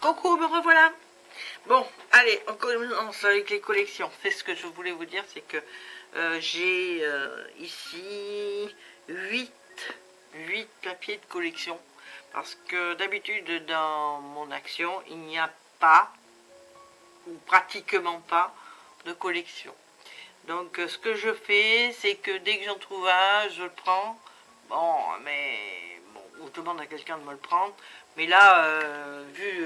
Coucou, me revoilà. Bon, allez, on commence avec les collections. C'est ce que je voulais vous dire, c'est que j'ai ici 8 papiers de collection. Parce que d'habitude, dans mon action, il n'y a pas, ou pratiquement pas, de collection. Donc, ce que je fais, c'est que dès que j'en trouve un, je le prends. Bon, mais bon, on demande à quelqu'un de me le prendre. Mais là, vu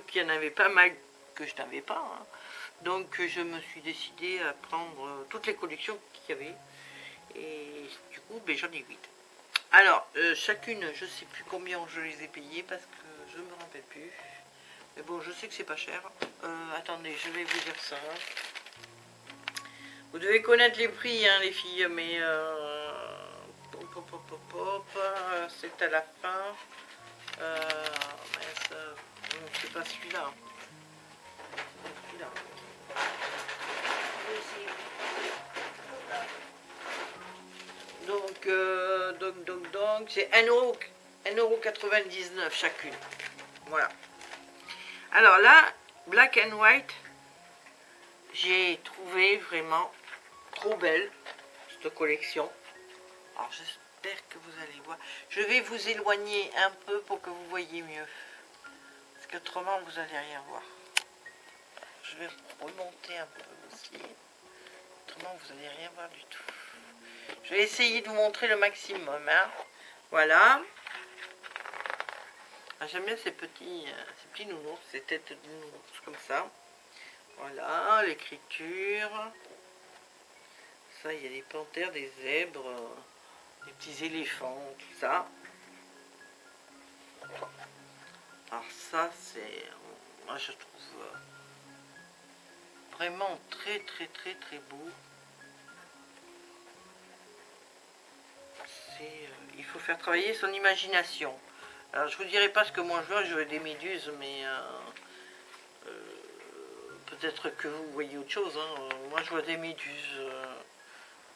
qu'il y en avait pas mal que je n'avais pas, hein, donc je me suis décidé à prendre toutes les collections qu'il y avait. Et du coup, ben, j'en ai 8. Alors, chacune, je sais plus combien je les ai payées parce que je me rappelle plus. Mais bon, je sais que c'est pas cher. Attendez, je vais vous dire ça. Vous devez connaître les prix, hein, les filles, mais c'est à la fin. C'est pas celui-là. Donc, c'est 1,99 € chacune. Voilà. Alors là, Black and White, j'ai trouvé vraiment trop belle cette collection. Alors j'espère que vous allez voir. Je vais vous éloigner un peu pour que vous voyez mieux. Parce qu'autrement vous n'allez rien voir. Je vais remonter un peu aussi. Autrement vous n'allez rien voir du tout. Je vais essayer de vous montrer le maximum. Hein. Voilà. Ah, j'aime bien ces petits nounours, ces têtes de nounours comme ça. Voilà, l'écriture. Ça, il y a des panthères, des zèbres, des petits éléphants, tout ça. Alors ça, c'est... Moi, je trouve vraiment très beau. Il faut faire travailler son imagination. Alors, je vous dirai pas ce que moi je veux des méduses, mais... peut-être que vous voyez autre chose. Hein. Moi, je vois des méduses.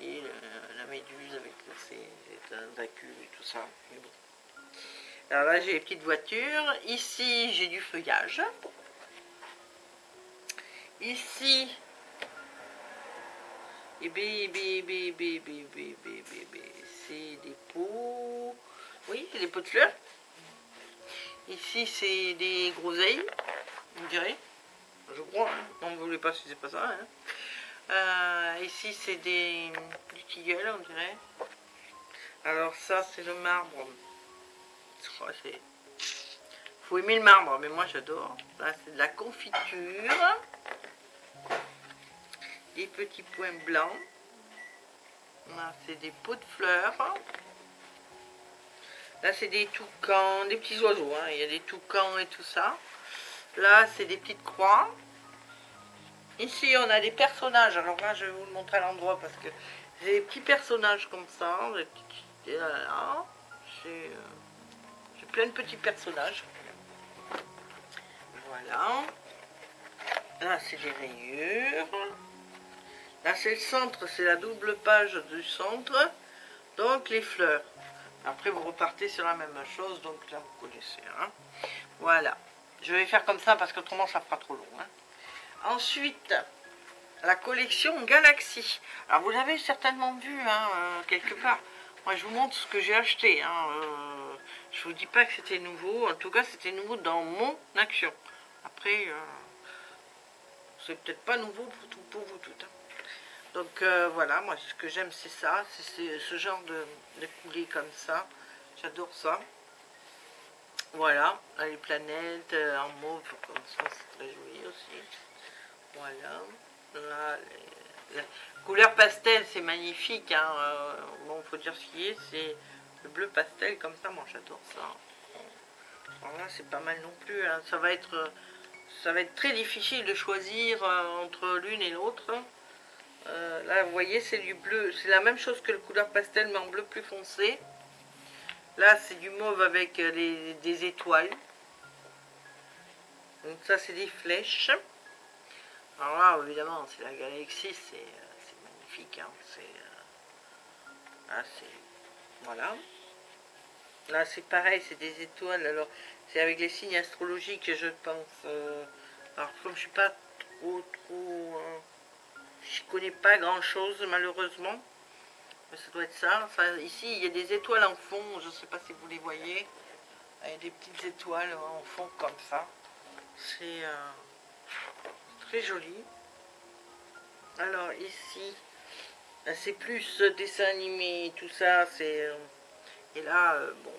Et la méduse avec ses tentacules et tout ça. Bon. Alors là, j'ai les petites voitures. Ici, j'ai du feuillage. Ici, c'est des pots. Oui, c'est des pots de fleurs. Ici, c'est des groseilles, on dirait. Je crois. Hein. Non, vous ne voulez pas si c'est pas ça. Hein. Ici, c'est du tilleul, on dirait. Alors ça, c'est le marbre. Faut aimer le marbre, mais moi j'adore. Là, c'est de la confiture. Des petits points blancs. Là, c'est des pots de fleurs. Là, c'est des toucans, des petits oiseaux. Hein. Il y a des toucans et tout ça. Là, c'est des petites croix. Ici, on a des personnages. Alors là, je vais vous le montrer à l'endroit parce que j'ai des petits personnages comme ça. J'ai plein de petits personnages. Voilà. Là, c'est des rayures. Là, c'est le centre. C'est la double page du centre. Donc, les fleurs. Après, vous repartez sur la même chose. Donc, là, vous connaissez. Hein. Voilà. Je vais faire comme ça parce qu'autrement, ça fera trop long. Hein. Ensuite, la collection Galaxy. Alors, vous l'avez certainement vu hein, quelque part. Moi, je vous montre ce que j'ai acheté. Hein. Je vous dis pas que c'était nouveau. En tout cas, c'était nouveau dans mon action. Après, c'est peut-être pas nouveau pour vous toutes. Hein. Donc, voilà. Moi, ce que j'aime, c'est ça. C'est ce genre de coulées comme ça. J'adore ça. Voilà. Là, les planètes en mauve comme ça, c'est très joli aussi. Voilà. Là, la couleur pastel, c'est magnifique. Hein. Bon, faut dire ce qui est. C'est le bleu pastel comme ça. Moi, j'adore ça. Alors là, c'est pas mal non plus. Hein. Ça va être très difficile de choisir entre l'une et l'autre. Là, vous voyez, c'est du bleu. C'est la même chose que le couleur pastel, mais en bleu plus foncé. Là, c'est du mauve avec des étoiles. Donc ça, c'est des flèches. Alors là, évidemment, c'est la galaxie, c'est magnifique. Hein. Voilà. Là, c'est pareil, c'est des étoiles. Alors, c'est avec les signes astrologiques, je pense. Alors, comme je suis pas je connais pas grand-chose, malheureusement. Mais ça doit être ça. Enfin, ici, il y a des étoiles en fond. Je ne sais pas si vous les voyez. Il y a des petites étoiles en fond comme ça. C'est très joli. Alors, ici, c'est plus dessin animé, tout ça. Et là, bon,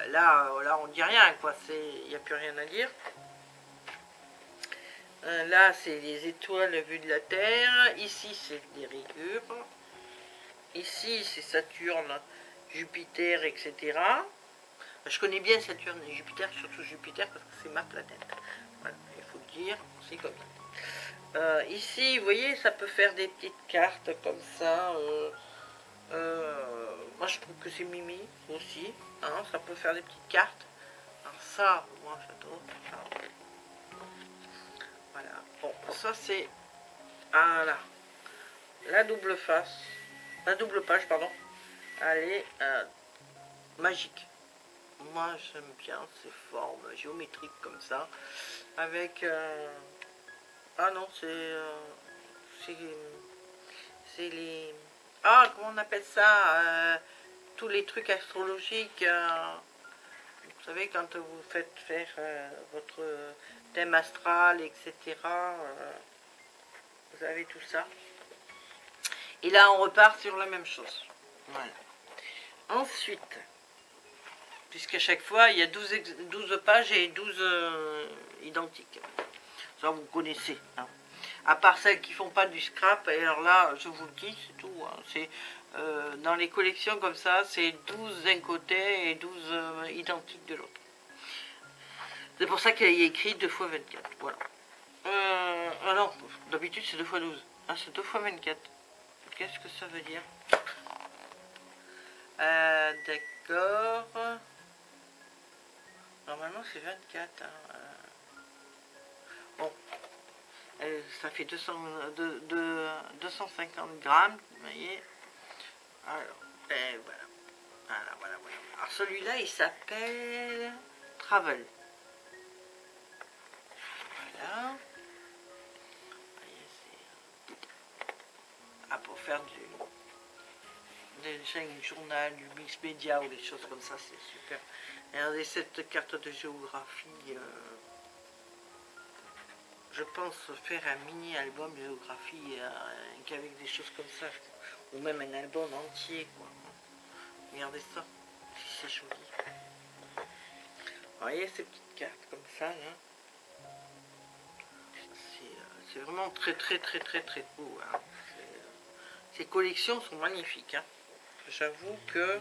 là, on dit rien, quoi. Il n'y a plus rien à dire. Là, c'est les étoiles vues de la Terre. Ici, c'est des rayures. Ici, c'est Saturne, Jupiter, etc. Je connais bien Saturne et Jupiter, surtout Jupiter, parce que c'est ma planète. Voilà, il faut le dire, c'est comme ça. Ici, vous voyez, ça peut faire des petites cartes comme ça. Moi, je trouve que c'est mimi aussi. Hein, ça peut faire des petites cartes. Alors ça, moi, j'adore. Voilà. Bon, ça, c'est... Voilà. La double face. La double page, pardon. Elle est magique. Moi, j'aime bien ces formes géométriques comme ça. Avec... Ah non, c'est les... Ah, comment on appelle ça tous les trucs astrologiques. Vous savez, quand vous faites faire votre thème astral, etc. Vous avez tout ça. Et là, on repart sur la même chose. Voilà. Ensuite, puisqu'à chaque fois, il y a 12 pages et 12 identiques. Ça, vous connaissez. Hein. À part celles qui font pas du scrap, et alors là, je vous le dis, c'est tout. Hein. C'est dans les collections comme ça, c'est 12 d'un côté et 12 identiques de l'autre. C'est pour ça qu'il y a écrit 2 fois 24. Voilà. Ah non, d'habitude c'est 2 fois 12. Ah, c'est 2 fois 24. Qu'est-ce que ça veut dire? D'accord. Normalement c'est 24. Hein. Bon. Ça fait 250 grammes. Vous voyez. Alors, ben voilà. Voilà. Alors celui-là il s'appelle Travel. Voilà. Ah, pour faire du journal, du mix média ou des choses comme ça, c'est super. Regardez cette carte de géographie. Je pense faire un mini album de géographie avec des choses comme ça, ou même un album entier, quoi. Regardez ça, si c'est joli. Vous voyez ces petites cartes comme ça, là. C'est vraiment très beau. Hein. Ces collections sont magnifiques. Hein. J'avoue que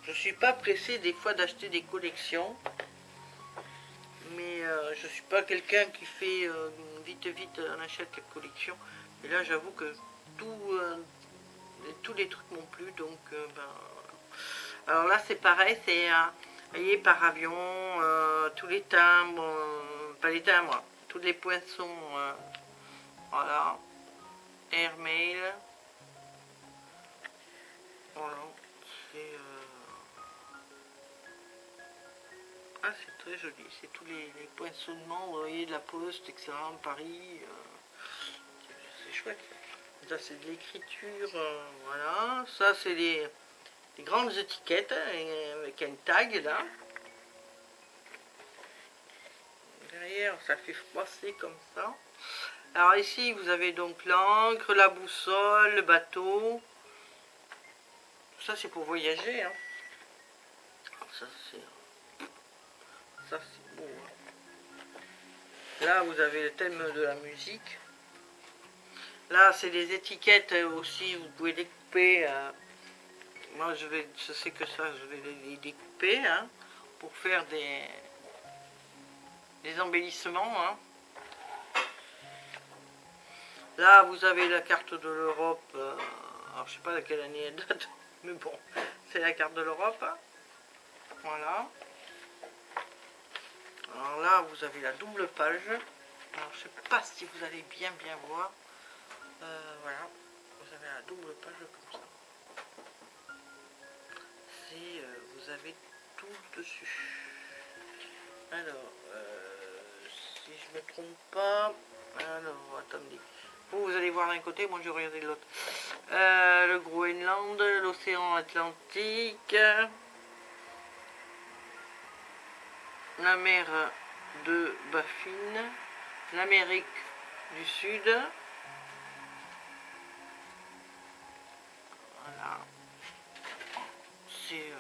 je ne suis pas pressée des fois d'acheter des collections. Mais je ne suis pas quelqu'un qui fait vite on achète la collection. Et là j'avoue que tous les trucs m'ont plu. Donc ben, alors là c'est pareil, c'est voyez, par avion, tous les timbres, pas les timbres, tous les poinçons, voilà, airmail, voilà, c'est ah, c'est très joli, c'est tous les poinçonnements, vous voyez, de la Poste, etc. Paris, c'est chouette. Ça c'est de l'écriture, voilà, ça c'est des grandes étiquettes avec un tag là. Derrière ça fait froisser comme ça. Alors ici vous avez donc l'encre, la boussole, le bateau. Ça c'est pour voyager. Hein. Ça c'est beau. Hein. Là vous avez le thème de la musique. Là c'est des étiquettes aussi, vous pouvez découper. Moi je sais que ça je vais les découper hein, pour faire des embellissements. Hein. Là vous avez la carte de l'Europe. Alors je sais pas de quelle année elle date, mais bon, c'est la carte de l'Europe. Hein. Voilà. Alors là vous avez la double page. Alors je sais pas si vous allez bien voir. Voilà. Vous avez la double page comme ça. Vous avez tout dessus. Alors, si je me trompe pas, alors attendez, vous allez voir d'un côté, moi je vais regarder de l'autre. Le Groenland, l'océan Atlantique, la mer de Baffin, l'Amérique du Sud, voilà, c'est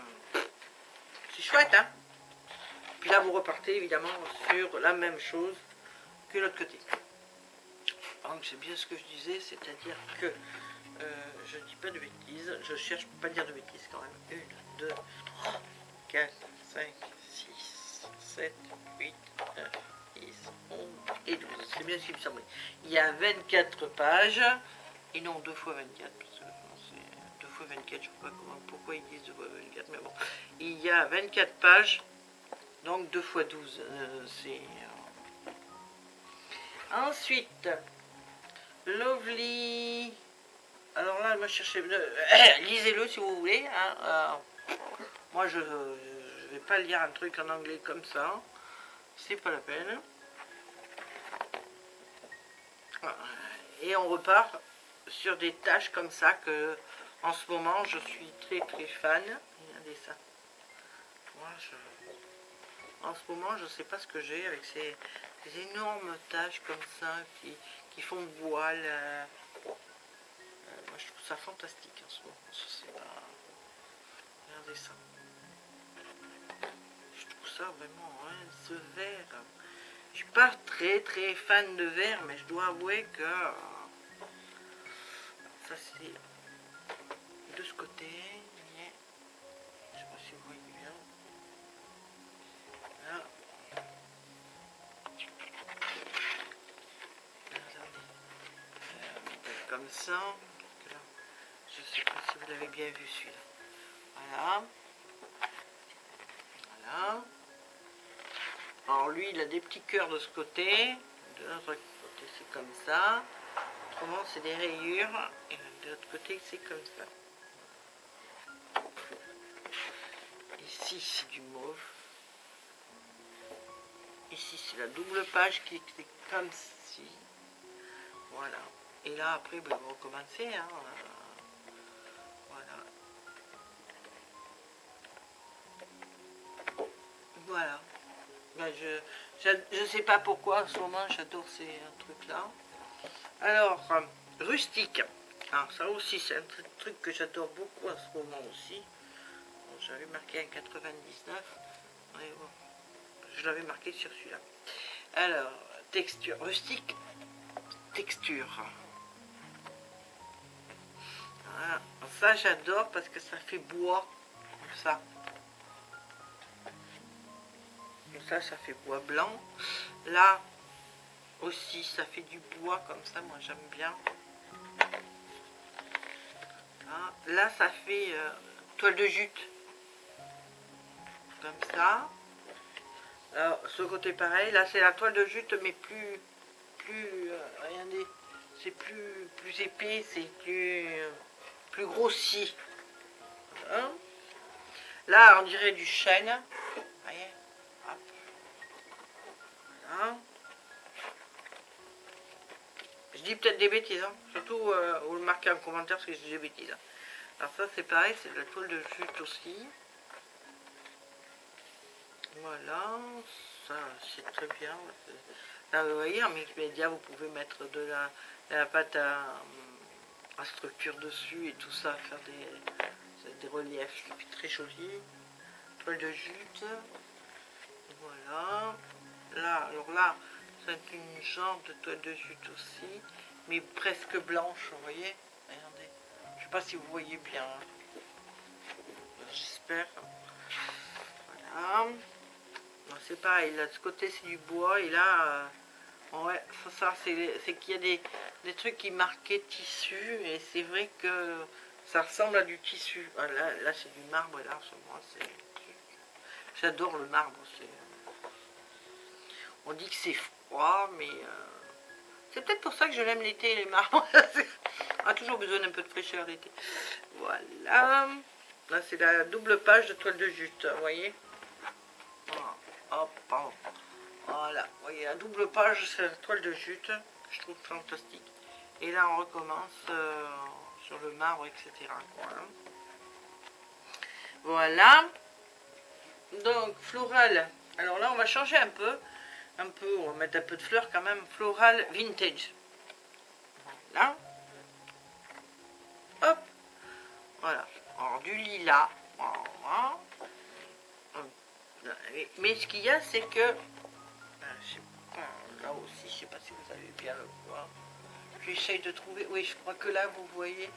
chouette, hein. Puis là vous repartez évidemment sur la même chose que l'autre côté. Donc c'est bien ce que je disais, c'est-à-dire que je ne dis pas de bêtises, je cherche pas à dire de bêtises quand même. 1, 2, 3, 4, 5, 6, 7, 8, 9, 10, 11 et 12. C'est bien ce qui me semblait. Il y a 24 pages, et non 2 fois 24, parce que c'est 2 fois 24, je ne sais pas pourquoi ils disent 2 fois 24, mais bon. Il y a 24 pages, donc 2 fois 12, c'est... Ensuite, Lovely. Alors là, moi je cherchais. Lisez-le si vous voulez. Hein. Moi je vais pas lire un truc en anglais comme ça. C'est pas la peine. Et on repart sur des tâches comme ça que en ce moment je suis très fan. Regardez ça. Moi en ce moment je sais pas ce que j'ai avec ces énormes tâches comme ça qui font voile. Moi je trouve ça fantastique en ce moment. Regardez ça. Je trouve ça vraiment, hein, ce vert. Je suis pas très fan de vert, mais je dois avouer que ça c'est de ce côté. Je sais pas si vous voyez bien. Là. Comme ça. Là. Je sais pas si vous l'avez bien vu celui-là. Voilà. Voilà. Alors lui, il a des petits cœurs de ce côté. De l'autre côté, c'est comme ça. Autrement, c'est des rayures. Et de l'autre côté, c'est comme ça. Ici, c'est du mauve. Ici, c'est la double page qui est comme ci. Voilà. Et là, après, ben, vous recommencez. Hein. Voilà. Voilà. Ben, je sais pas pourquoi, en ce moment, j'adore ces trucs-là. Alors, rustique. Alors, ça aussi, c'est un truc que j'adore beaucoup en ce moment aussi. Bon, j'avais marqué un 99. Mais bon, je l'avais marqué sur celui-là. Alors, texture. Rustique, texture. Voilà. Ça, j'adore parce que ça fait bois. Comme ça. Ça fait bois blanc. Là aussi, ça fait du bois comme ça. Moi, j'aime bien. Là, ça fait toile de jute. Comme ça. Alors, ce côté pareil. Là, c'est la toile de jute, mais plus regardez, c'est plus épais, c'est plus grossi. Hein? Là, on dirait du chêne. Vous voyez? Hop. Voilà. Je dis peut-être des bêtises, hein. Surtout vous le marquez en commentaire parce que je dis des bêtises. Hein. Alors ça c'est pareil, c'est de la toile de jute aussi. Voilà, ça c'est très bien. Là vous voyez, en multimédia vous pouvez mettre de la pâte à structure dessus et tout ça, faire des reliefs, ça fait très joli. Toile de jute. Voilà. Là, alors là, c'est une genre de toile de jute aussi, mais presque blanche, vous voyez. Regardez. Je sais pas si vous voyez bien. J'espère. Voilà. C'est pareil, là de ce côté c'est du bois et là, ouais, ça c'est qu'il y a des trucs qui marquaient tissu et c'est vrai que ça ressemble à du tissu. Là c'est du marbre et là, moi c'est... J'adore le marbre, on dit que c'est froid, mais c'est peut-être pour ça que je l'aime l'été, les marbres. On a toujours besoin d'un peu de fraîcheur l'été. Voilà. Là, c'est la double page de toile de jute, vous voyez. Hop, pardon. Voilà, vous voyez, la double page, c'est la toile de jute, je trouve fantastique. Et là, on recommence sur le marbre, etc. quoi, hein. Voilà. Donc, floral. Alors là, on va changer un peu. On va mettre un peu de fleurs quand même. Floral vintage. Là. Hop. Voilà. Alors, du lilas. Voilà. Mais ce qu'il y a, c'est que... je sais pas, là aussi, je sais pas si vous allez bien le voir. J'essaye de trouver... Oui, je crois que là, vous voyez,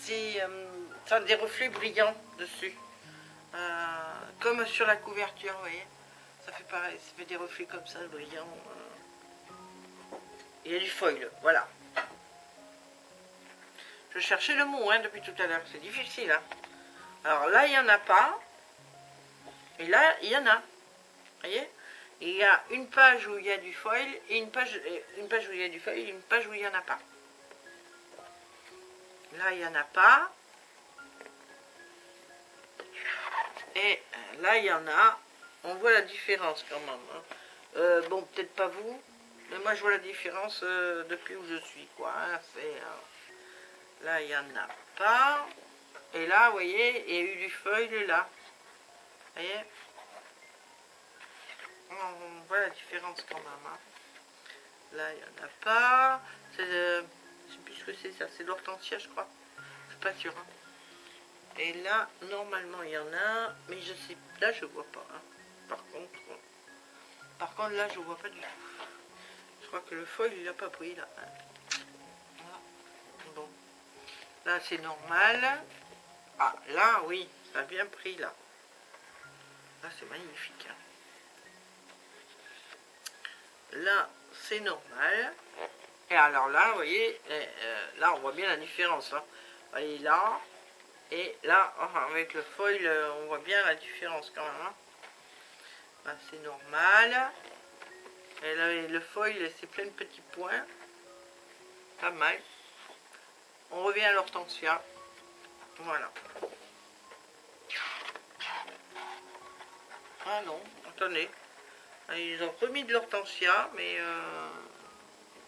c'est ça a des reflets brillants dessus. Comme sur la couverture, vous voyez. Ça fait pareil, ça fait des reflets comme ça, brillants. Il y a du foil, voilà. Je cherchais le mot hein, depuis tout à l'heure, c'est difficile. Hein. Alors là, il n'y en a pas. Et là, il y en a. Vous voyez. Il y a une page où il y a du foil et une page où il y a du foil et une page où il n'y en a pas. Là, il n'y en a pas. Et là, il y en a. On voit la différence quand même. Hein. Bon, peut-être pas vous. Mais moi, je vois la différence depuis où je suis. Quoi, hein. Là, il n'y en a pas. Et là, vous voyez, il y a eu du foil là. Vous voyez. On voit la différence quand même. Hein. Là, il n'y en a pas. Je ne sais plus ce que c'est ça. C'est l'hortensia, je crois. Je suis pas sûre. Hein. Et là, normalement, il y en a. Mais je sais. Là, je vois pas. Hein. Par contre, là, je vois pas du tout. Je crois que le foil, il n'a pas pris là. Voilà. Bon. Là, c'est normal. Ah, là, oui. Ça a bien pris là. Là, c'est magnifique. Hein. Là, c'est normal. Et alors là, vous voyez, là, on voit bien la différence. Hein. Vous voyez là, et là, enfin, avec le foil, on voit bien la différence quand même. Hein. Là, c'est normal. Et là, le foil, c'est plein de petits points. Pas mal. On revient à l'hortensia. Voilà. Ah non, attendez. Ils ont remis de l'hortensia, mais...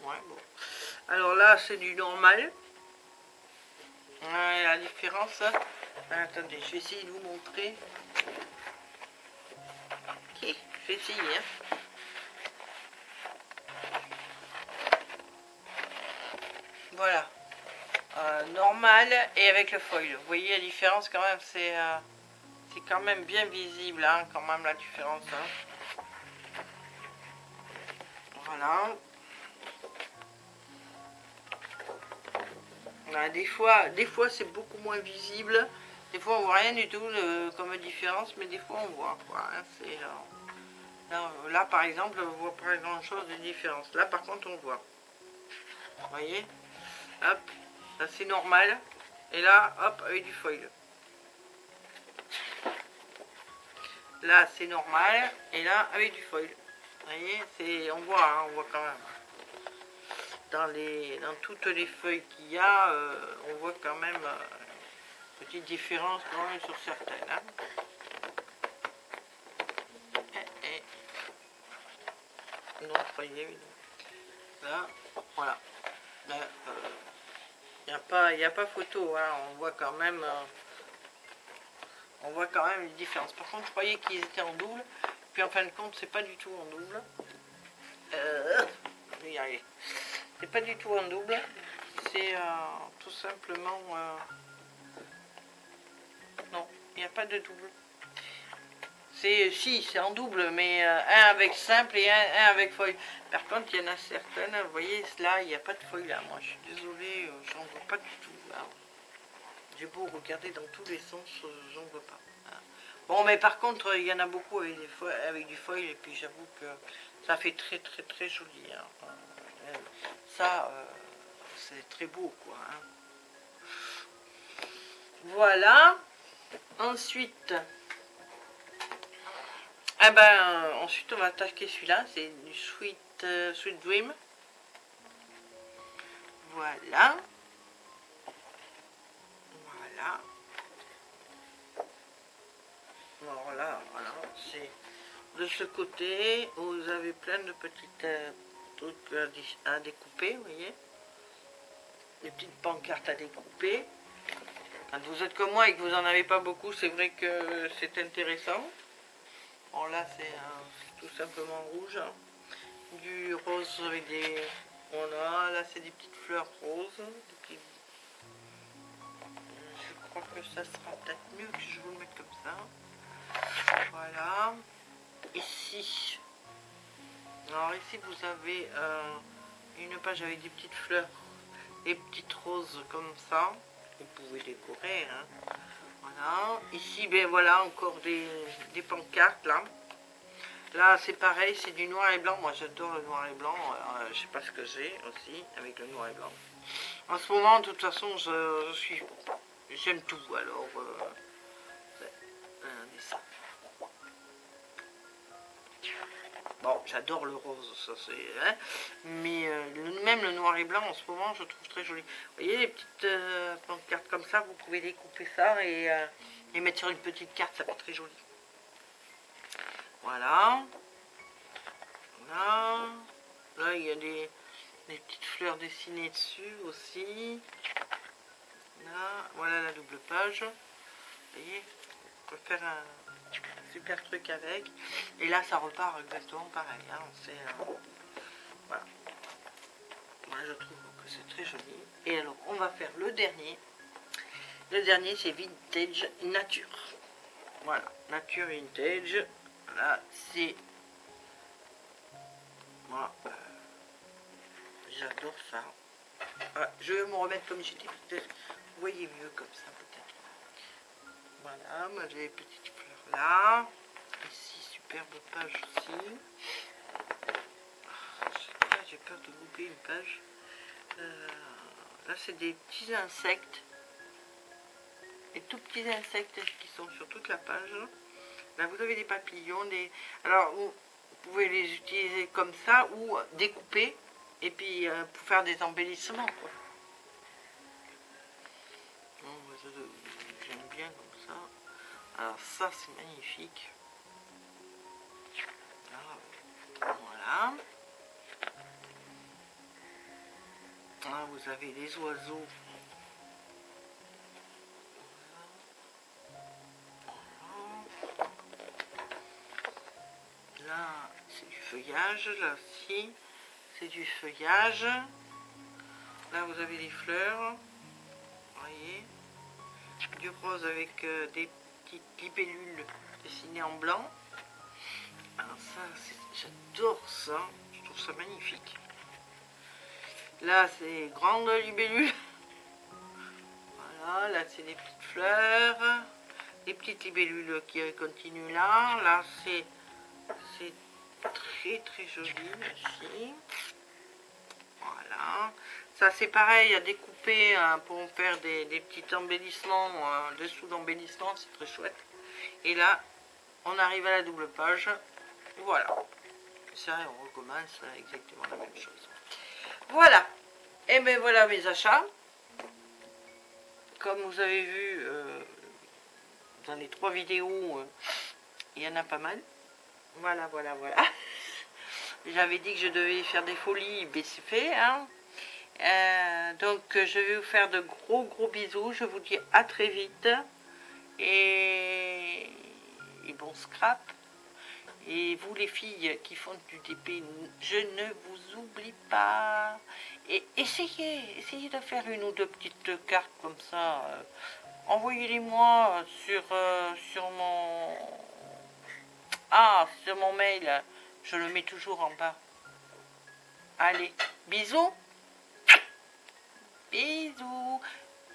ouais, bon. Alors là, c'est du normal. Ouais, la différence... attendez, je vais essayer de vous montrer. Ok, je vais essayer. Hein. Voilà. Normal et avec le foil. Vous voyez la différence quand même, c'est quand même bien visible, hein, quand même la différence. Hein. Voilà. Voilà. Des fois c'est beaucoup moins visible. Des fois on voit rien du tout comme différence, mais des fois on voit. Quoi, hein, là par exemple, on voit pas grand chose de différence. Là par contre on voit. Vous voyez. Hop. Là c'est normal. Et là, hop, avec du foil. Là, c'est normal. Et là, avec du foil. Vous voyez, on voit quand même. Dans toutes les feuilles qu'il y a, on voit quand même une petite différence quand même sur certaines. Hein. Non, voyez, là, voilà. Là, il n'y a pas photo, hein. On voit quand même une différence. Par contre, je croyais qu'ils étaient en double, puis en fin de compte, c'est pas du tout en double. Je vais y arriver. C'est pas du tout en double, c'est tout simplement... non, il n'y a pas de double. Si, c'est en double, mais un avec simple et un avec foil. Par contre, il y en a certaines, vous voyez, là, il n'y a pas de foil là. Moi, je suis désolée, j'en vois pas du tout. J'ai beau regarder dans tous les sens, j'en vois pas. Bon, mais par contre, il y en a beaucoup avec du foil, et puis j'avoue que ça fait très très très joli. Hein. Ça, c'est très beau, quoi. Hein. Voilà. Ensuite, ensuite on va attaquer celui-là, c'est du Sweet Dream. Voilà. Voilà. Alors là, voilà, c'est... de ce côté, vous avez plein de petites trucs à découper, vous voyez. Des petites pancartes à découper. Quand vous êtes comme moi et que vous n'en avez pas beaucoup, c'est vrai que c'est intéressant. Bon, là, c'est tout simplement rouge. Hein. Du rose avec des... Voilà, là, c'est des petites fleurs roses. Des petites... Je crois que ça sera peut-être mieux que je vous le mette comme ça. Voilà. Ici. Alors, ici, vous avez une page avec des petites fleurs. Des petites roses comme ça. Vous pouvez décorer. Hein. Voilà. Ici, ben voilà, encore des pancartes, là. Là, c'est pareil, c'est du noir et blanc. Moi, j'adore le noir et blanc. Je sais pas ce que j'ai aussi avec le noir et blanc. En ce moment, de toute façon, j'aime tout. Alors, regardez ça. Bon, j'adore le rose, ça c'est... Hein, mais même le noir et blanc, en ce moment, je trouve très joli. Vous voyez, les petites pancartes comme ça, vous pouvez découper ça et mettre sur une petite carte, ça fait très joli. Voilà. Là, là il y a des petites fleurs dessinées dessus aussi. Là, voilà la double page. Vous voyez, on peut faire un super truc avec. Et là, ça repart exactement pareil. Hein. Voilà. Moi, je trouve que c'est très joli. Et alors, on va faire le dernier. Le dernier, c'est Vintage Nature. Voilà, Nature Vintage. Là, c'est... Moi, j'adore ça. Voilà, je vais me remettre comme j'étais. Peut-être vous voyez mieux comme ça, peut-être. Voilà, moi j'ai les petites fleurs là. Ici, superbe page aussi. J'ai peur de louper une page. Là, c'est des petits insectes. Des tout petits insectes qui sont sur toute la page. Là, vous avez des papillons. Alors, vous pouvez les utiliser comme ça ou découper. Et puis, pour faire des embellissements, quoi. J'aime bien comme ça. Alors, ça, c'est magnifique. Alors, voilà. Là, vous avez les oiseaux. Là, c'est du feuillage. Là aussi, c'est du feuillage. Là, vous avez les fleurs. Vous voyez. Du rose avec des petites libellules dessinées en blanc. Alors ça, j'adore ça. Je trouve ça magnifique. Là, c'est grande libellule. Voilà, là, c'est des petites fleurs. Des petites libellules qui continuent là. Là, c'est très très joli aussi. Voilà. Ça, c'est pareil à découper pour faire des petits embellissements, dessous d'embellissement. C'est très chouette. Et là, on arrive à la double page. Voilà. Ça, on recommence exactement la même chose. Voilà. Et bien voilà mes achats. Comme vous avez vu dans les 3 vidéos, il y en a pas mal. Voilà, voilà, voilà. J'avais dit que je devais faire des folies, mais c'est fait. Hein. Donc je vais vous faire de gros bisous. Je vous dis à très vite. Et bon scrap. Et vous les filles qui font du DP, je ne vous oublie pas. Et essayez de faire une ou deux petites cartes comme ça. Envoyez-les-moi sur mon mail. Je le mets toujours en bas. Allez, bisous. Bisous.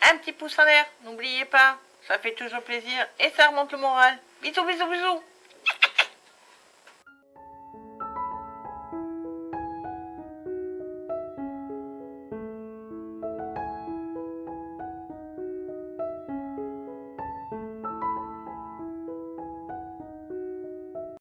Un petit pouce en l'air, n'oubliez pas. Ça fait toujours plaisir et ça remonte le moral. Bisous, bisous, bisous.